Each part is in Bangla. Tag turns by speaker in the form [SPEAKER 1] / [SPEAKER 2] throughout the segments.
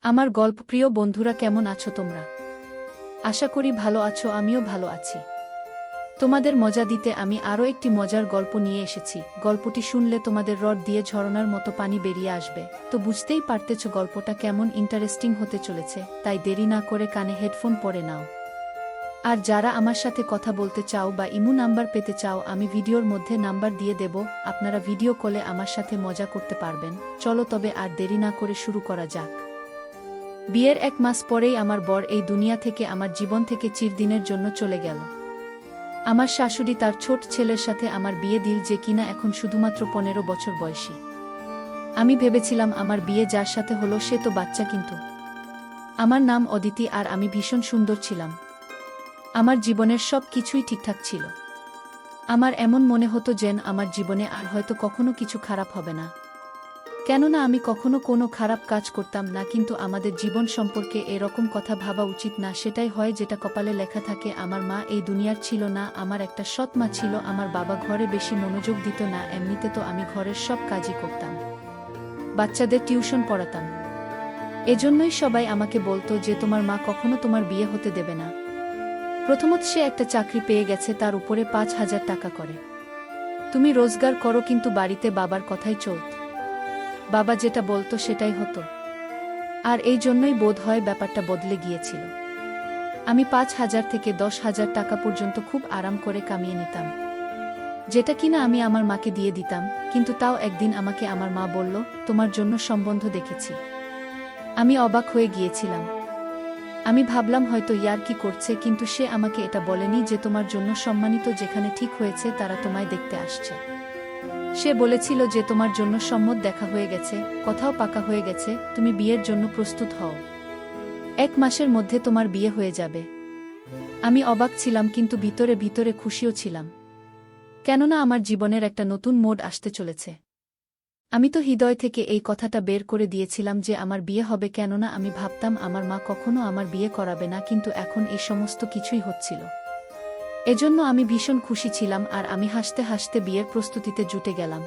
[SPEAKER 1] আমার গল্পপ্রিয় বন্ধুরা, কেমন আছো তোমরা? আশা করি ভালো আছো, আমিও ভালো আছি। তোমাদের মজা দিতে আমি আরও একটি মজার গল্প নিয়ে এসেছি। গল্পটি শুনলে তোমাদের রড দিয়ে ঝরনার মতো পানি বেরিয়ে আসবে। তো বুঝতেই পারতেছ গল্পটা কেমন ইন্টারেস্টিং হতে চলেছে, তাই দেরি না করে কানে হেডফোন পরে নাও। আর যারা আমার সাথে কথা বলতে চাও বা ইমো নাম্বার পেতে চাও, আমি ভিডিওর মধ্যে নাম্বার দিয়ে দেব, আপনারা ভিডিও কলে আমার সাথে মজা করতে পারবেন। চলো তবে আর দেরি না করে শুরু করা যাক। বিয়ের 1 মাস পরেই আমার বর এই দুনিয়া থেকে, আমার জীবন থেকে চিরদিনের জন্য চলে গেল। আমার শাশুড়ি তার ছোট ছেলের সাথে আমার বিয়ে দিল, যে কিনা এখন শুধুমাত্র 15 বছর বয়সী। আমি ভেবেছিলাম আমার বিয়ে যার সাথে হলো সে তো বাচ্চা, কিন্তু আমার নাম অদিতি আর আমি ভীষণ সুন্দর ছিলাম। আমার জীবনের সব কিছুই ঠিকঠাক ছিল। আমার এমন মনে হতো যেন আমার জীবনে আর হয়তো কখনো কিছু খারাপ হবে না, কেননা আমি কখনো কোনো খারাপ কাজ করতাম না। কিন্তু আমাদের জীবন সম্পর্কে এরকম কথা ভাবা উচিত না, সেটাই হয় যেটা কপালে লেখা থাকে। আমার মা এই দুনিয়ার ছিল না, আমার একটা সৎ মা ছিল। আমার বাবা ঘরে বেশি মনোযোগ দিত না, এমনিতে তো আমি ঘরের সব কাজই করতাম, বাচ্চাদের টিউশন পড়াতাম। এজন্যই সবাই আমাকে বলতো যে তোমার মা কখনো তোমার বিয়ে হতে দেবে না। প্রথমত সে একটা চাকরি পেয়ে গেছে, তার উপরে 5,000 টাকা করে। তুমি রোজগার করো, কিন্তু বাড়িতে বাবার কথাই চলত। বাবা যেটা বলতো সেটাই হতো। আর এই জন্যই বোধ হয় ব্যাপারটা বদলে গিয়েছিল। আমি 5,000 থেকে 10,000 টাকা পর্যন্ত খুব আরাম করে কামিয়ে নিতাম, যেটা কিনা আমি আমার মাকে দিয়ে দিতাম। কিন্তু তাও একদিন আমাকে আমার মা বলল, তোমার জন্য সম্বন্ধ দেখেছি। আমি অবাক হয়ে গিয়েছিলাম। আমি ভাবলাম হয়তো ইয়ার্কি করছে, কিন্তু সে আমাকে এটা বলেনি যে তোমার জন্য সম্মানিত, যেখানে ঠিক হয়েছে তারা তোমায় দেখতে আসছে। সে বলেছিল যে তোমার জন্য সম্মত দেখা হয়ে গেছে, কথাও পাকা হয়ে গেছে, তুমি বিয়ের জন্য প্রস্তুত হও। 1 মাসের মধ্যে তোমার বিয়ে হয়ে যাবে। আমি অবাক ছিলাম, কিন্তু ভিতরে ভিতরে খুশিও ছিলাম, কেননা আমার জীবনের একটা নতুন মোড় আসতে চলেছে। আমি তো হৃদয় থেকে এই কথাটা বের করে দিয়েছিলাম যে আমার বিয়ে হবে, কেননা আমি ভাবতাম আমার মা কখনো আমার বিয়ে করাবে না, কিন্তু এখন এই সমস্ত কিছুই হচ্ছিল। এজন্য আমি ভীষণ খুশি ছিলাম, আর আমি হাসতে হাসতে বিয়ের প্রস্তুতিতে জুটে গেলাম।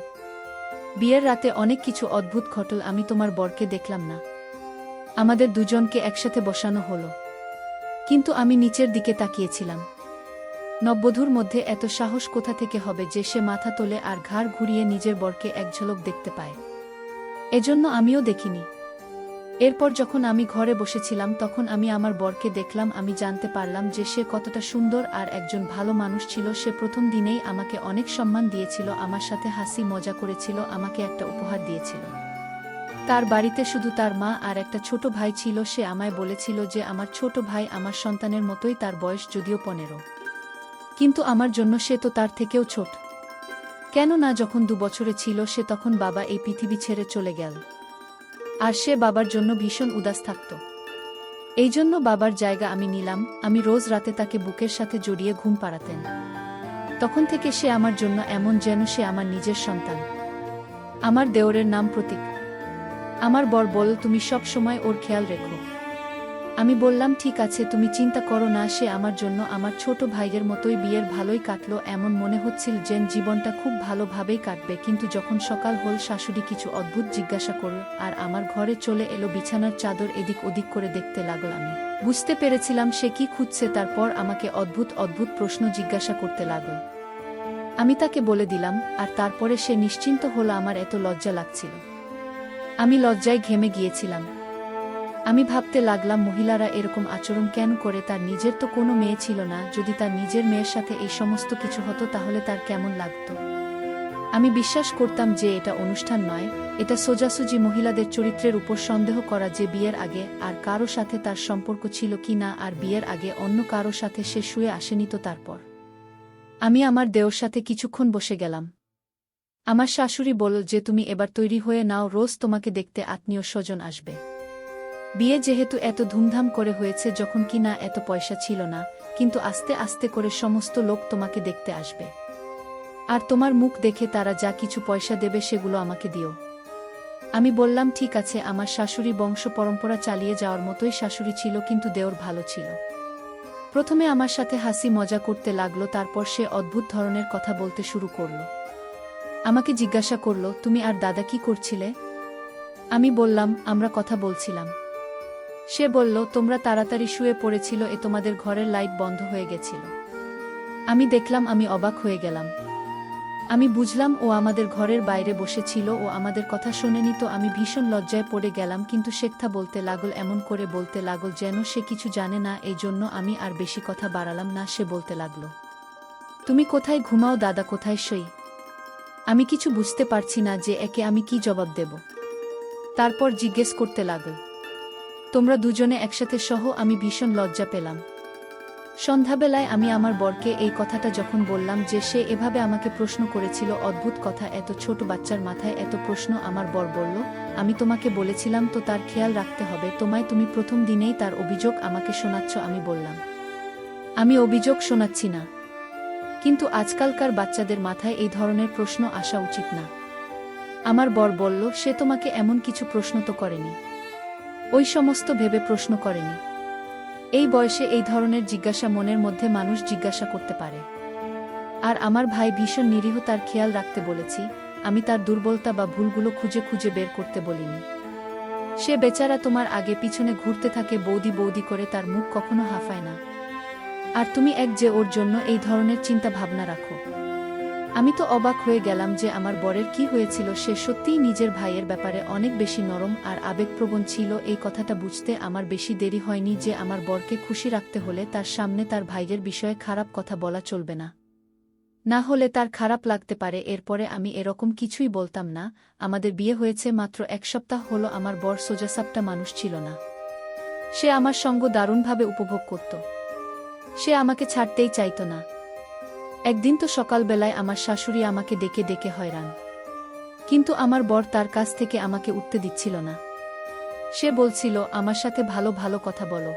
[SPEAKER 1] বিয়ের রাতে অনেক কিছু অদ্ভুত ঘটল। আমি তোমার বরকে দেখলাম না। আমাদের দুজনকে একসাথে বসানো হলো, কিন্তু আমি নিচের দিকে তাকিয়েছিলাম। নববধূর মধ্যে এত সাহস কোথা থেকে হবে যে সে মাথা তোলে আর ঘাড় ঘুরিয়ে নিজের বরকে এক ঝলক দেখতে পায়? এজন্য আমিও দেখিনি। এরপর যখন আমি ঘরে বসেছিলাম, তখন আমি আমার বরকে দেখলাম। আমি জানতে পারলাম যে সে কতটা সুন্দর আর একজন ভালো মানুষ ছিল। সে প্রথম দিনেই আমাকে অনেক সম্মান দিয়েছিল, আমার সাথে হাসি মজা করেছিল, আমাকে একটা উপহার দিয়েছিল। তার বাড়িতে শুধু তার মা আর একটা ছোট ভাই ছিল। সে আমায় বলেছিল যে আমার ছোট ভাই আমার সন্তানের মতোই, তার বয়স যদিও 15, কিন্তু আমার জন্য সে তো তার থেকেও ছোট। কেননা যখন 2 বছরে ছিল সে, তখন বাবা এই পৃথিবী ছেড়ে চলে গেল, আর সে বাবার জন্য ভীষণ উদাস থাকত। এই জন্য বাবার জায়গা আমি নিলাম। আমি রোজ রাতে তাকে বুকের সাথে জড়িয়ে ঘুম পাড়াতেন। তখন থেকে সে আমার জন্য এমন যেন সে আমার নিজের সন্তান। আমার দেওরের নাম প্রতীক। আমার বর বলল, তুমি সব সময় ওর খেয়াল রেখো। আমি বললাম, ঠিক আছে, তুমি চিন্তা করো না। সে আমার জন্য আমার ছোট ভাইয়ের মতোই। বিয়ের ভালোই কাটলো, এমন মনে হচ্ছিল যেন জীবনটা খুব ভালোভাবেই কাটবে। কিন্তু যখন সকাল হল, শাশুড়ি কিছু অদ্ভুত জিজ্ঞাসা করল, আর আমার ঘরে চলে এলো। বিছানার চাদর এদিক ওদিক করে দেখতে লাগল। আমি বুঝতে পেরেছিলাম সে কি খুঁজছে। তারপর আমাকে অদ্ভুত অদ্ভুত প্রশ্ন জিজ্ঞাসা করতে লাগল। আমি তাকে বলে দিলাম, আর তারপরে সে নিশ্চিন্ত হলো। আমার এত লজ্জা লাগছিল, আমি লজ্জায় ঘেমে গিয়েছিলাম। আমি ভাবতে লাগলাম, মহিলারা এরকম আচরণ কেন করে? তার নিজের তো কোনো মেয়ে ছিল না। যদি তার নিজের মেয়ের সাথে এই সমস্ত কিছু হতো, তাহলে তার কেমন লাগতো? আমি বিশ্বাস করতাম যে এটা অনুষ্ঠান নয়, এটা সোজাসুজি মহিলাদের চরিত্রের উপর সন্দেহ করা, যে বিয়ের আগে আর কারো সাথে তার সম্পর্ক ছিল কি না, আর বিয়ের আগে অন্য কারো সাথে সে শুয়ে আসেনি তো। তারপর আমি আমার দেওর সাথে কিছুক্ষণ বসে গেলাম। আমার শাশুড়ি বলল যে তুমি এবার তৈরি হয়ে নাও, রোজ তোমাকে দেখতে আত্মীয় স্বজন আসবে। বিয়ে যেহেতু এত ধুমধাম করে হয়েছে, যখন কিনা এত পয়সা ছিল না, কিন্তু আস্তে আস্তে করে সমস্ত লোক তোমাকে দেখতে আসবে। আর তোমার মুখ দেখে তারা যা কিছু পয়সা দেবে সেগুলো আমাকে দিও। আমি বললাম, ঠিক আছে। আমার শাশুড়ি বংশ পরম্পরা চালিয়ে যাওয়ার মতোই শাশুড়ি ছিল, কিন্তু দেওর ভালো ছিল। প্রথমে আমার সাথে হাসি মজা করতে লাগলো, তারপর সে অদ্ভুত ধরনের কথা বলতে শুরু করল। আমাকে জিজ্ঞাসা করল, তুমি আর দাদা কি করছিলে? আমি বললাম, আমরা কথা বলছিলাম। সে বলল, তোমরা তাড়াতাড়ি শুয়ে পড়েছিল, তোমাদের ঘরের লাইট বন্ধ হয়ে গেছিল। আমি দেখলাম, আমি অবাক হয়ে গেলাম। আমি বুঝলাম ও আমাদের ঘরের বাইরে বসেছিল, ও আমাদের কথা শোনেনি। তো আমি ভীষণ লজ্জায় পড়ে গেলাম, কিন্তু শেখথা বলতে লাগল, এমন করে বলতে লাগল যেন সে কিছু জানে না। এই জন্য আমি আর বেশি কথা বাড়ালাম না। সে বলতে লাগল, তুমি কোথায় ঘুমাও দাদা, কোথায় শোই? আমি কিছু বুঝতে পারছি না যে একে আমি কি জবাব দেব। তারপর জিজ্ঞেস করতে লাগল, তোমরা দুজনে একসাথে সহ? আমি ভীষণ লজ্জা পেলাম। সন্ধ্যাবেলায় আমি আমার বরকে এই কথাটা যখন বললাম যে সে এভাবে আমাকে প্রশ্ন করেছিল, অদ্ভুত কথা, এত ছোট বাচ্চার মাথায় এত প্রশ্ন। আমার বর বলল, আমি তোমাকে বলেছিলাম তো তার খেয়াল রাখতে হবে তোমায়, তুমি প্রথম দিনেই তার অভিযোগ আমাকে শোনাচ্ছ। আমি বললাম, আমি অভিযোগ শোনাচ্ছি না, কিন্তু আজকালকার বাচ্চাদের মাথায় এই ধরনের প্রশ্ন আসা উচিত না। আমার বর বলল, সে তোমাকে এমন কিছু প্রশ্ন তো করেনি, ওই সমস্ত ভেবে প্রশ্ন করেনি। এই বয়সে এই ধরনের জিজ্ঞাসা মনের মধ্যে মানুষ জিজ্ঞাসা করতে পারে। আর আমার ভাই ভীষণ নিরীহ, তার খেয়াল রাখতে বলেছি। আমি তার দুর্বলতা বা ভুলগুলো খুঁজে খুঁজে বের করতে বলিনি। সে বেচারা তোমার আগে পিছনে ঘুরতে থাকে বৌদি বৌদি করে, তার মুখ কখনো হাফায় না। আর তুমি এক যে ওর জন্য এই ধরনের চিন্তা ভাবনা রাখো। আমি তো অবাক হয়ে গেলাম যে আমার বরের কি হয়েছিল। সে সত্যিই নিজের ভাইয়ের ব্যাপারে অনেক বেশি নরম আর আবেগপ্রবণ ছিল। এই কথাটা বুঝতে আমার বেশি দেরি হয়নি যে আমার বরকে খুশি রাখতে হলে তার সামনে তার ভাইয়ের বিষয়ে খারাপ কথা বলা চলবে না, না হলে তার খারাপ লাগতে পারে। এরপরে আমি এরকম কিছুই বলতাম না। আমাদের বিয়ে হয়েছে মাত্র 1 সপ্তাহ হলো। আমার বর সোজাসাপটা মানুষ ছিল না। সে আমার সঙ্গ দারুণভাবে উপভোগ করত। সে আমাকে ছাড়তেই চাইত না। একদিন তো সকালবেলায় আমার শাশুড়ি আমাকে ডেকে ডেকে হয়রান, কিন্তু আমার বর তার কাছ থেকে আমাকে উঠতে দিচ্ছিল না। সে বলছিল, আমার সাথে ভালো ভালো কথা বলো,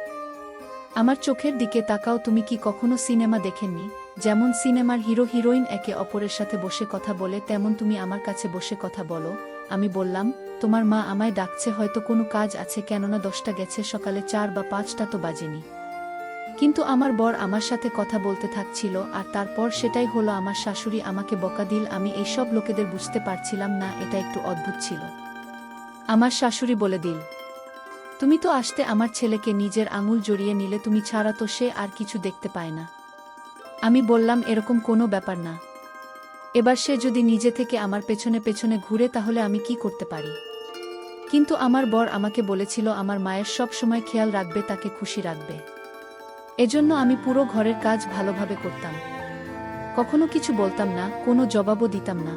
[SPEAKER 1] আমার চোখের দিকে তাকাও। তুমি কি কখনো সিনেমা দেখেননি, যেমন সিনেমার হিরো হিরোইন একে অপরের সাথে বসে কথা বলে, তেমন তুমি আমার কাছে বসে কথা বলো? আমি বললাম, তোমার মা আমায় ডাকছে, হয়তো কোনো কাজ আছে, কেননা 10টা গেছে, সকালে 4 বা 5টা তো বাজেনি। কিন্তু আমার বর আমার সাথে কথা বলতে থাকছিল। আর তারপর সেটাই হলো, আমার শাশুড়ি আমাকে বকা দিল। আমি এইসব লোকেদের বুঝতে পারছিলাম না, এটা একটু অদ্ভুত ছিল। আমার শাশুড়ি বলে দিল, তুমি তো আসতে আমার ছেলেকে নিজের আঙুল জড়িয়ে নিলে, তুমি ছাড়া তো সে আর কিছু দেখতে পায় না। আমি বললাম, এরকম কোনো ব্যাপার না। এবার সে যদি নিজে থেকে আমার পেছনে পেছনে ঘুরে, তাহলে আমি কি করতে পারি? কিন্তু আমার বর আমাকে বলেছিল আমার মায়ের সব সময় খেয়াল রাখবে, তাকে খুশি রাখবে। এজন্য আমি পুরো ঘরের কাজ ভালোভাবে করতাম, কখনো কিছু বলতাম না, কোনো জবাবও দিতাম না।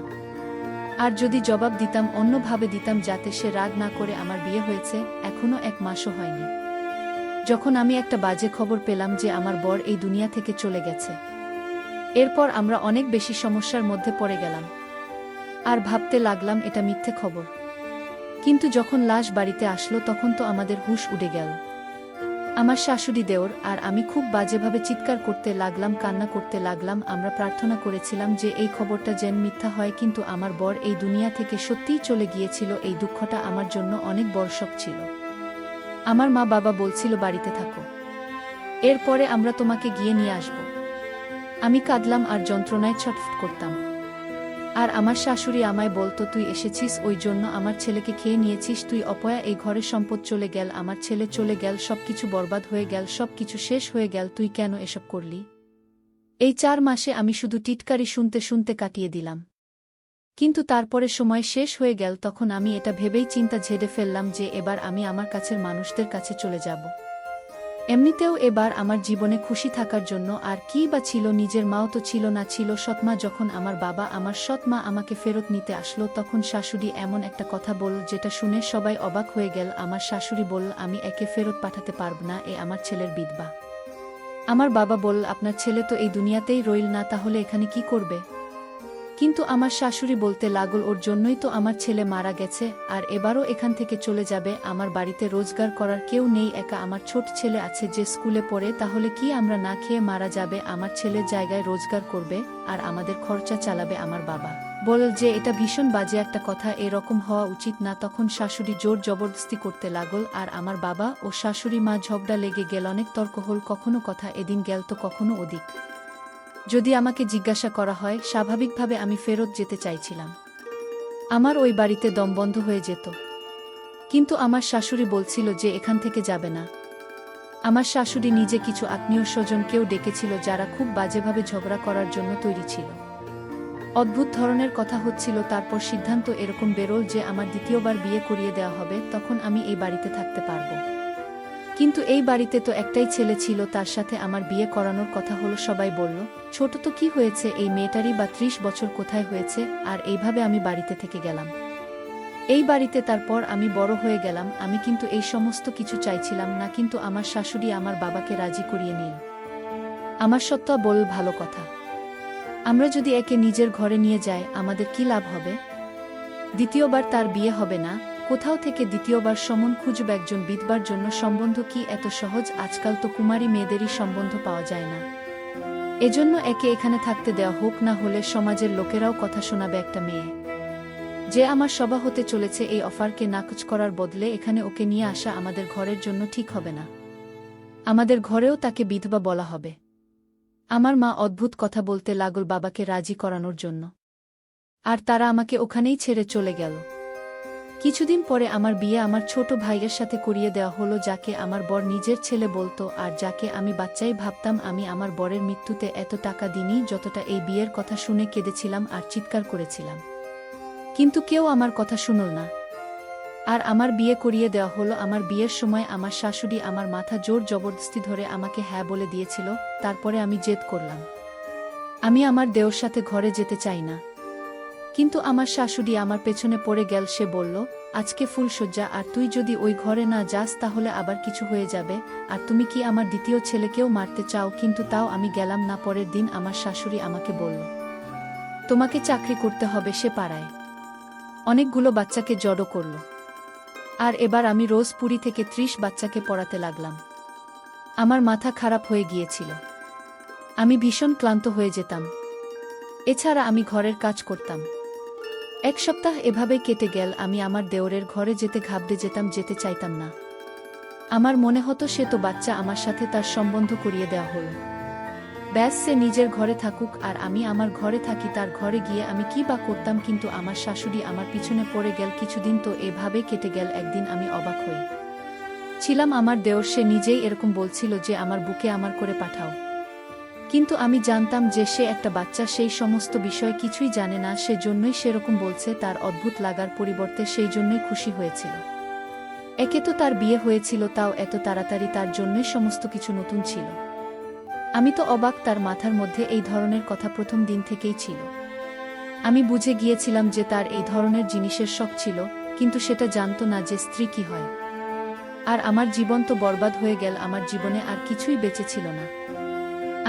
[SPEAKER 1] আর যদি জবাব দিতাম, অন্যভাবে দিতাম, যাতে সে রাগ না করে। আমার বিয়ে হয়েছে এখনো 1 মাসও হয়নি, যখন আমি একটা বাজে খবর পেলাম যে আমার বর এই দুনিয়া থেকে চলে গেছে। এরপর আমরা অনেক বেশি সমস্যার মধ্যে পড়ে গেলাম, আর ভাবতে লাগলাম এটা মিথ্যে খবর। কিন্তু যখন লাশ বাড়িতে আসলো, তখন তো আমাদের হুঁশ উড়ে গেল। আমার শাশুড়ি, দেওর আর আমি খুব বাজেভাবে চিৎকার করতে লাগলাম, কান্না করতে লাগলাম। আমরা প্রার্থনা করেছিলাম যে এই খবরটা যেন মিথ্যা হয়, কিন্তু আমার বর এই দুনিয়া থেকে সত্যিই চলে গিয়েছিল। এই দুঃখটা আমার জন্য অনেক বড় শক ছিল। আমার মা বাবা বলছিল, বাড়িতে থাকো, এরপরে আমরা তোমাকে গিয়ে নিয়ে আসব। আমি কাঁদলাম আর যন্ত্রণায় ছটফট করতাম। আর আমার শাশুড়ি আমায় বলতো, তুই এসেছিস, ওই জন্য আমার ছেলেকে খেয়ে নিয়েছিস, তুই অপয়া, এই ঘরের সম্পদ চলে গেল, আমার ছেলে চলে গেল, সবকিছু বরবাদ হয়ে গেল, সবকিছু শেষ হয়ে গেল, তুই কেন এসব করলি? এই 4 মাসে আমি শুধু টিটকারি শুনতে শুনতে কাটিয়ে দিলাম। কিন্তু তারপরে সময় শেষ হয়ে গেল, তখন আমি এটা ভেবেই চিন্তা ঝেড়ে ফেললাম যে এবার আমি আমার কাছের মানুষদের কাছে চলে যাব। এমনিতেও এবার আমার জীবনে খুশি থাকার জন্য আর কি বা ছিল? নিজের মাও তো ছিল না, ছিল সৎমা। যখন আমার বাবা, আমার সৎমা আমাকে ফেরত নিতে আসলো, তখন শাশুড়ি এমন একটা কথা বলল যেটা শুনে সবাই অবাক হয়ে গেল। আমার শাশুড়ি বলল, আমি একে ফেরত পাঠাতে পারব না, এ আমার ছেলের বিধবা। আমার বাবা বলল, আপনার ছেলে তো এই দুনিয়াতেই রইল না, তাহলে এখানে কি করবে? কিন্তু আমার শাশুড়ি বলতে লাগল, ওর জন্যই তো আমার ছেলে মারা গেছে, আর এবারও এখান থেকে চলে যাবে। আমার বাড়িতে রোজগার করার কেউ নেই, একা আমার ছোট ছেলে আছে যে স্কুলে পড়ে, তাহলে কি আমরা না খেয়ে মারা যাবে? আমার ছেলের জায়গায় রোজগার করবে আর আমাদের খরচা চালাবে। আমার বাবা বলল যে এটা ভীষণ বাজে একটা কথা, এরকম হওয়া উচিত না। তখন শাশুড়ি জোর জবরদস্তি করতে লাগল, আর আমার বাবা ও শাশুড়ি মা ঝগড়া লেগে গেল, অনেক তর্ক হল, কখনো কথা এদিন গেল তো কখনো ওদিক। যদি আমাকে জিজ্ঞাসা করা হয়, স্বাভাবিকভাবে আমি ফেরত যেতে চাইছিলাম। আমার ওই বাড়িতে দম বন্ধ হয়ে যেত। কিন্তু আমার শাশুড়ি বলছিল যে এখান থেকে যাবে না। আমার শাশুড়ি নিজে কিছু আত্মীয় স্বজনকেও ডেকেছিল যারা খুব বাজেভাবে ঝগড়া করার জন্য তৈরি ছিল। অদ্ভুত ধরনের কথা হচ্ছিল। তারপর সিদ্ধান্ত এরকম বেরোল যে আমার দ্বিতীয়বার বিয়ে করিয়ে দেওয়া হবে, তখন আমি এই বাড়িতে থাকতে পারবো। কিন্তু এই বাড়িতে তো একটাই ছেলে ছিল, তার সাথে আমার বিয়ে করানোর কথা হলো। সবাই বলল, ছোট তো কি হয়েছে, এই মেয়েটারই বা 30 বছর কোথায় হয়েছে। আর এইভাবে আমি বাড়িতে থেকে গেলাম এই বাড়িতে। তারপর আমি বড় হয়ে গেলাম। আমি কিন্তু এই সমস্ত কিছু চাইছিলাম না, কিন্তু আমার শাশুড়ি আমার বাবাকে রাজি করিয়ে নিল। আমার সত্ত্বা বল, ভালো কথা, আমরা যদি একে নিজের ঘরে নিয়ে যাই আমাদের কি লাভ হবে? দ্বিতীয়বার তার বিয়ে হবে না, কোথাও থেকে দ্বিতীয়বার সমন খুঁজব। একজন বিধবার জন্য সম্বন্ধ কি এত সহজ? আজকাল তো কুমারী মেয়েদেরই সম্বন্ধ পাওয়া যায় না। এজন্য একে এখানে থাকতে দেওয়া হোক, না হলে সমাজের লোকেরাও কথা শোনাবে একটা মেয়ে যে আমার সভা হতে চলেছে। এই অফারকে নাকচ করার বদলে এখানে ওকে নিয়ে আসা আমাদের ঘরের জন্য ঠিক হবে না। আমাদের ঘরেও তাকে বিধবা বলা হবে। আমার মা অদ্ভুত কথা বলতে লাগল বাবাকে রাজি করানোর জন্য, আর তারা আমাকে ওখানেই ছেড়ে চলে গেল। কিছুদিন পরে আমার বিয়ে আমার ছোট ভাইয়ের সাথে করিয়ে দেওয়া হলো, যাকে আমার বর নিজের ছেলে বলতো আর যাকে আমি বাচ্চাই ভাবতাম। আমি আমার বরের মৃত্যুতে এত টাকা দিইনি যতটা এই বিয়ের কথা শুনে কেঁদেছিলাম আর চিৎকার করেছিলাম, কিন্তু কেউ আমার কথা শুনল না। আর আমার বিয়ে করিয়ে দেওয়া হলো। আমার বিয়ের সময় আমার শাশুড়ি আমার মাথা জোর জবরদস্তি ধরে আমাকে হ্যাঁ বলে দিয়েছিল। তারপরে আমি জেদ করলাম, আমি আমার দেওর সাথে ঘরে যেতে চাই না। কিন্তু আমার শাশুড়ি আমার পেছনে পড়ে গেল। সে বলল, আজকে ফুলশয্যা, আর তুই যদি ওই ঘরে না যাস তাহলে আবার কিছু হয়ে যাবে। আর তুমি কি আমার দ্বিতীয় ছেলেকেও মারতে চাও? কিন্তু তাও আমি গেলাম না। পরের দিন আমার শাশুড়ি আমাকে বলল, তোমাকে চাকরি করতে হবে। সে পাড়ায় অনেকগুলো বাচ্চাকে জড়ো করল, আর এবার আমি রোজ পুরী থেকে 30 বাচ্চাকে পড়াতে লাগলাম। আমার মাথা খারাপ হয়ে গিয়েছিল, আমি ভীষণ ক্লান্ত হয়ে যেতাম। এছাড়া আমি ঘরের কাজ করতাম। এক সপ্তাহ এভাবে কেটে গেল। আমি আমার দেওরের ঘরে যেতে ঘাবড়ে যেতাম, যেতে চাইতাম না। আমার মনে হতো সে তো বাচ্চা, আমার সাথে তার সম্বন্ধ করিয়ে দেওয়া হলো। ব্যাস, সে নিজের ঘরে থাকুক আর আমি আমার ঘরে থাকি। তার ঘরে গিয়ে আমি কি বা করতাম? কিন্তু আমার শাশুড়ি আমার পিছনে পড়ে গেল। কিছুদিন তো এভাবে কেটে গেল। একদিন আমি অবাক হই ছিলাম, আমার দেওর সে নিজেই এরকম বলছিল যে আমার বুকে আমার করে পাঠাও। কিন্তু আমি জানতাম যে সে একটা বাচ্চা, সেই সমস্ত বিষয় কিছুই জানে না, সেজন্যই সেরকম বলছে। তার অদ্ভুত লাগার পরিবর্তে সেই জন্যই খুশি হয়েছিল। একে তো তার বিয়ে হয়েছিল, তাও এত তাড়াতাড়ি। তার জন্যই সমস্ত কিছু নতুন ছিল। আমি তো অবাক, তার মাথার মধ্যে এই ধরনের কথা প্রথম দিন থেকেই ছিল। আমি বুঝে গিয়েছিলাম যে তার এই ধরনের জিনিসের শখ ছিল, কিন্তু সেটা জানতো না যে স্ত্রী কি হয়। আর আমার জীবন তো বরবাদ হয়ে গেল। আমার জীবনে আর কিছুই বেঁচে ছিল না।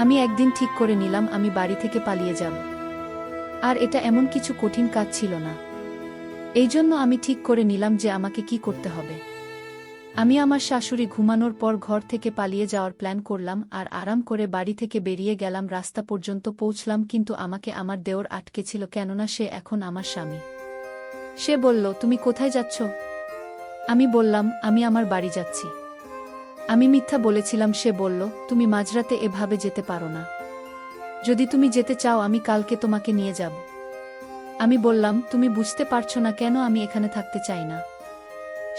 [SPEAKER 1] আমি একদিন ঠিক করে নিলাম আমি বাড়ি থেকে পালিয়ে যাব। আর এটা এমন কিছু কঠিন কাজ ছিল না। এই জন্য আমি ঠিক করে নিলাম যে আমাকে কি করতে হবে। আমি আমার শাশুড়ি ঘুমানোর পর ঘর থেকে পালিয়ে যাওয়ার প্ল্যান করলাম আর আরাম করে বাড়ি থেকে বেরিয়ে গেলাম। রাস্তা পর্যন্ত পৌঁছলাম, কিন্তু আমাকে আমার দেওর আটকেছিল, কেননা সে এখন আমার স্বামী। সে বলল, তুমি কোথায় যাচ্ছ? আমি বললাম, আমি আমার বাড়ি যাচ্ছি। আমি মিথ্যা বলেছিলাম। সে বলল, তুমি মাঝরাতে এভাবে যেতে পারো না। যদি তুমি যেতে চাও আমি কালকে তোমাকে নিয়ে যাব। আমি বললাম, তুমি বুঝতে পারছো না কেন আমি এখানে থাকতে চাই না।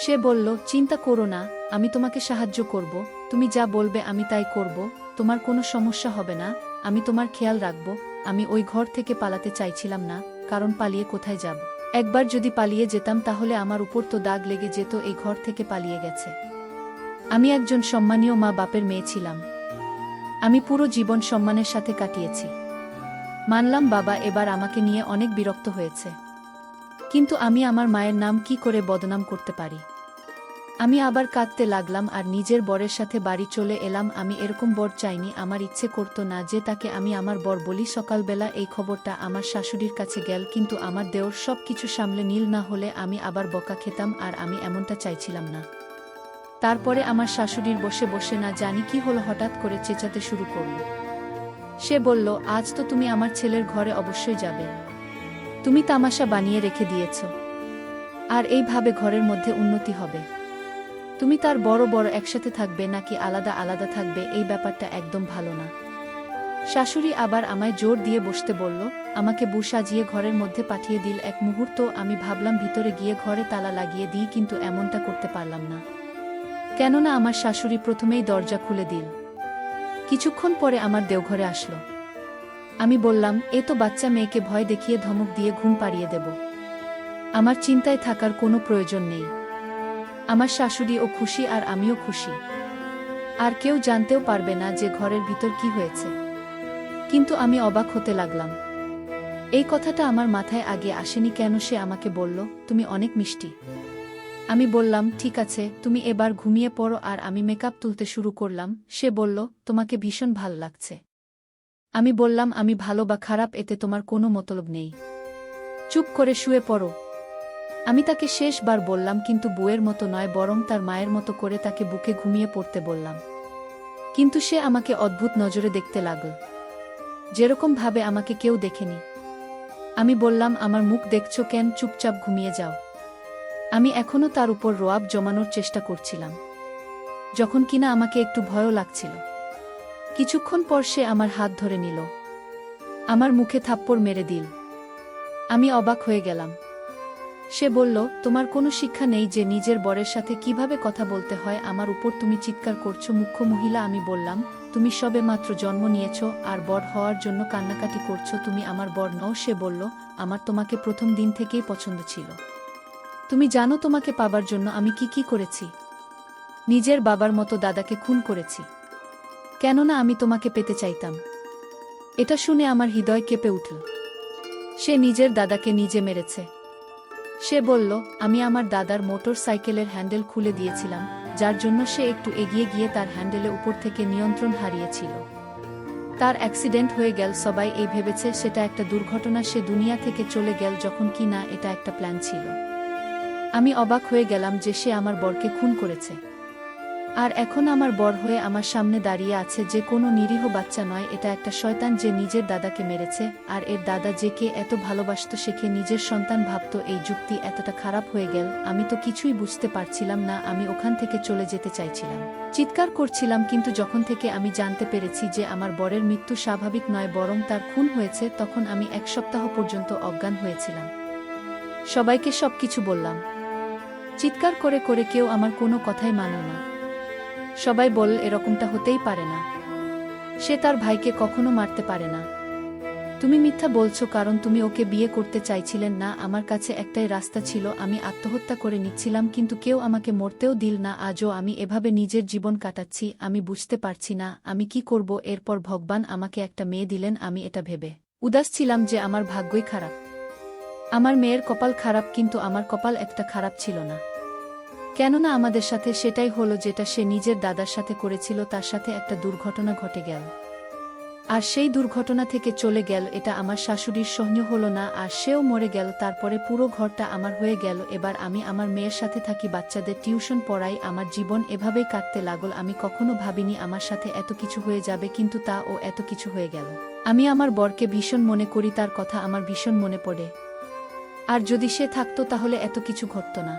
[SPEAKER 1] সে বলল, চিন্তা করো না, আমি তোমাকে সাহায্য করব। তুমি যা বলবে আমি তাই করব। তোমার কোনো সমস্যা হবে না, আমি তোমার খেয়াল রাখব। আমি ওই ঘর থেকে পালাতে চাইছিলাম না, কারণ পালিয়ে কোথায় যাব? একবার যদি পালিয়ে যেতাম তাহলে আমার উপর তো দাগ লেগে যেত। এই ঘর থেকে পালিয়ে গেছে। আমি একজন সম্মানীয় মা বাপের মেয়ে ছিলাম। আমি পুরো জীবন সম্মানের সাথে কাটিয়েছি। মানলাম বাবা এবার আমাকে নিয়ে অনেক বিরক্ত হয়েছে, কিন্তু আমি আমার মায়ের নাম কি করে বদনাম করতে পারি? আমি আবার কাঁদতে লাগলাম আর নিজের বরের সাথে বাড়ি চলে এলাম। আমি এরকম বর চাইনি। আমার ইচ্ছে করতো না যে তাকে আমি আমার বর বলি। সকালবেলা এই খবরটা আমার শাশুড়ির কাছে গেল, কিন্তু আমার দেওর সব কিছু সামলে নীল না হলে আমি আবার বকা খেতাম, আর আমি এমনটা চাইছিলাম না। তারপরে আমার শাশুড়ির বসে বসে না জানি কি হলো, হঠাৎ করে চেঁচাতে শুরু করল। সে বলল, আজ তো তুমি আমার ছেলের ঘরে অবশ্যই যাবে। তুমি তামাশা বানিয়ে রেখে দিয়েছ, আর এইভাবে ঘরের মধ্যে উন্নতি হবে? তুমি তার বড় বড় একসাথে থাকবে নাকি আলাদা আলাদা থাকবে? এই ব্যাপারটা একদম ভালো না। শাশুড়ি আবার আমায় জোর দিয়ে বসতে বলল, আমাকে বু সাজিয়ে ঘরের মধ্যে পাঠিয়ে দিল। এক মুহূর্ত আমি ভাবলাম ভিতরে গিয়ে ঘরে তালা লাগিয়ে দিই, কিন্তু এমনটা করতে পারলাম না। কেননা আমার শাশুড়ি প্রথমেই দরজা খুলে দিল। কিছুক্ষণ পরে আমার দেওঘরে আসলো। আমি বললাম, এ তো বাচ্চা মেয়েকে ভয় দেখিয়ে ধমক দিয়ে ঘুম পাড়িয়ে দেব। আমার চিন্তায় থাকার কোনো প্রয়োজন নেই। আমার শাশুড়িও খুশি আর আমিও খুশি। আর কেউ জানতেও পারবে না যে ঘরের ভিতর কি হয়েছে। কিন্তু আমি অবাক হতে লাগলাম। এই কথাটা আমার মাথায় আগে আসেনি কেন। সে আমাকে বলল, তুমি অনেক মিষ্টি। আমি বললাম, ঠিক আছে, তুমি এবার ঘুমিয়ে পড়ো। আর আমি মেকআপ তুলতে শুরু করলাম। সে বলল, তোমাকে ভীষণ ভাল লাগছে। আমি বললাম, আমি ভালো বা খারাপ এতে তোমার কোনো মতলব নেই। চুপ করে শুয়ে পড়ো। আমি তাকে শেষবার বললাম, কিন্তু বউয়ের মতো নয়, বরং তার মায়ের মতো করে তাকে বুকে ঘুমিয়ে পড়তে বললাম। কিন্তু সে আমাকে অদ্ভুত নজরে দেখতে লাগল, যেরকম ভাবে আমাকে কেউ দেখেনি। আমি বললাম, আমার মুখ দেখছো কেন? চুপচাপ ঘুমিয়ে যাও। আমি এখনও তার উপর রোয়াব জমানোর চেষ্টা করছিলাম, যখন কিনা আমাকে একটু ভয়ও লাগছিল। কিছুক্ষণ পর সে আমার হাত ধরে নিল, আমার মুখে থাপ্পড় মেরে দিল। আমি অবাক হয়ে গেলাম। সে বলল, তোমার কোনো শিক্ষা নেই যে নিজের বরের সাথে কিভাবে কথা বলতে হয়? আমার উপর তুমি চিৎকার করছো, মুখ্য মহিলা। আমি বললাম, তুমি সবে মাত্র জন্ম নিয়েছ আর বর হওয়ার জন্য কান্নাকাটি করছো, তুমি আমার বর নও। সে বলল, আমার তোমাকে প্রথম দিন থেকেই পছন্দ ছিল। তুমি জানো তোমাকে পাবার জন্য আমি কি কি করেছি? নিজের বাবার মতো দাদাকে খুন করেছি, কেননা আমি তোমাকে পেতে চাইতাম। এটা শুনে আমার হৃদয় কেঁপে উঠল। সে নিজের দাদাকে নিজে মেরেছে। সে বলল, আমি আমার দাদার মোটর সাইকেলের হ্যান্ডেল খুলে দিয়েছিলাম, যার জন্য সে একটু এগিয়ে গিয়ে তার হ্যান্ডেলে উপর থেকে নিয়ন্ত্রণ হারিয়েছিল। তার অ্যাক্সিডেন্ট হয়ে গেল। সবাই এই ভেবেছে সেটা একটা দুর্ঘটনা, সে দুনিয়া থেকে চলে গেল, যখন কি না এটা একটা প্ল্যান ছিল। আমি অবাক হয়ে গেলাম যে সে আমার বরকে খুন করেছে। আর এখন আমার বর হয়ে আমার সামনে দাঁড়িয়ে আছে, যে কোনো নিরীহ বাচ্চা নয়, এটা একটা শয়তান যে নিজের দাদাকে মেরেছে। আর এর দাদা যে কে এত ভালোবাসত, সেকে নিজের সন্তান ভাবত। এই যুক্তি এতটা খারাপ হয়ে গেল, আমি তো কিছুই বুঝতে পারছিলাম না। আমি ওখান থেকে চলে যেতে চাইছিলাম, চিৎকার করছিলাম, কিন্তু যখন থেকে আমি জানতে পেরেছি যে আমার বরের মৃত্যু স্বাভাবিক নয়, বরং তার খুন হয়েছে, তখন আমি 1 সপ্তাহ পর্যন্ত অজ্ঞান হয়েছিলাম। সবাইকে সবকিছু বললাম, চিৎকার করে করে, কেউ আমার কোনো কথাই মানল না। সবাই বলল, এরকমটা হতেই পারে না, সে তার ভাইকে কখনো মারতে পারে না। তুমি মিথ্যা বলছো, কারণ তুমি ওকে বিয়ে করতে চাইছিলেন না। আমার কাছে একটাই রাস্তা ছিল, আমি আত্মহত্যা করে নিচ্ছিলাম, কিন্তু কেউ আমাকে মরতেও দিল না। আজও আমি এভাবে নিজের জীবন কাটাচ্ছি। আমি বুঝতে পারছি না আমি কি করব। এরপর ভগবান আমাকে একটা মেয়ে দিলেন। আমি এটা ভেবে উদাস ছিলাম যে আমার ভাগ্যই খারাপ, আমার মেয়ের কপাল খারাপ, কিন্তু আমার কপাল একটা খারাপ ছিল না। কেননা আমাদের সাথে সেটাই হলো যেটা সে নিজের দাদার সাথে করেছিল। তার সাথে একটা দুর্ঘটনা ঘটে গেল, আর সেই দুর্ঘটনা থেকে চলে গেল। এটা আমার শাশুড়ির সহ্য হলো না, আর সেও মরে গেল। তারপরে পুরো ঘরটা আমার হয়ে গেল। এবার আমি আমার মেয়ের সাথে থাকি, বাচ্চাদের টিউশন পড়াই, আমার জীবন এভাবেই কাটতে লাগল। আমি কখনো ভাবিনি আমার সাথে এত কিছু হয়ে যাবে, কিন্তু তা ও এত কিছু হয়ে গেল। আমি আমার বরকে ভীষণ মনে করি, তার কথা আমার ভীষণ মনে পড়ে। আর যদি সে থাকতো তাহলে এত কিছু ঘটত না।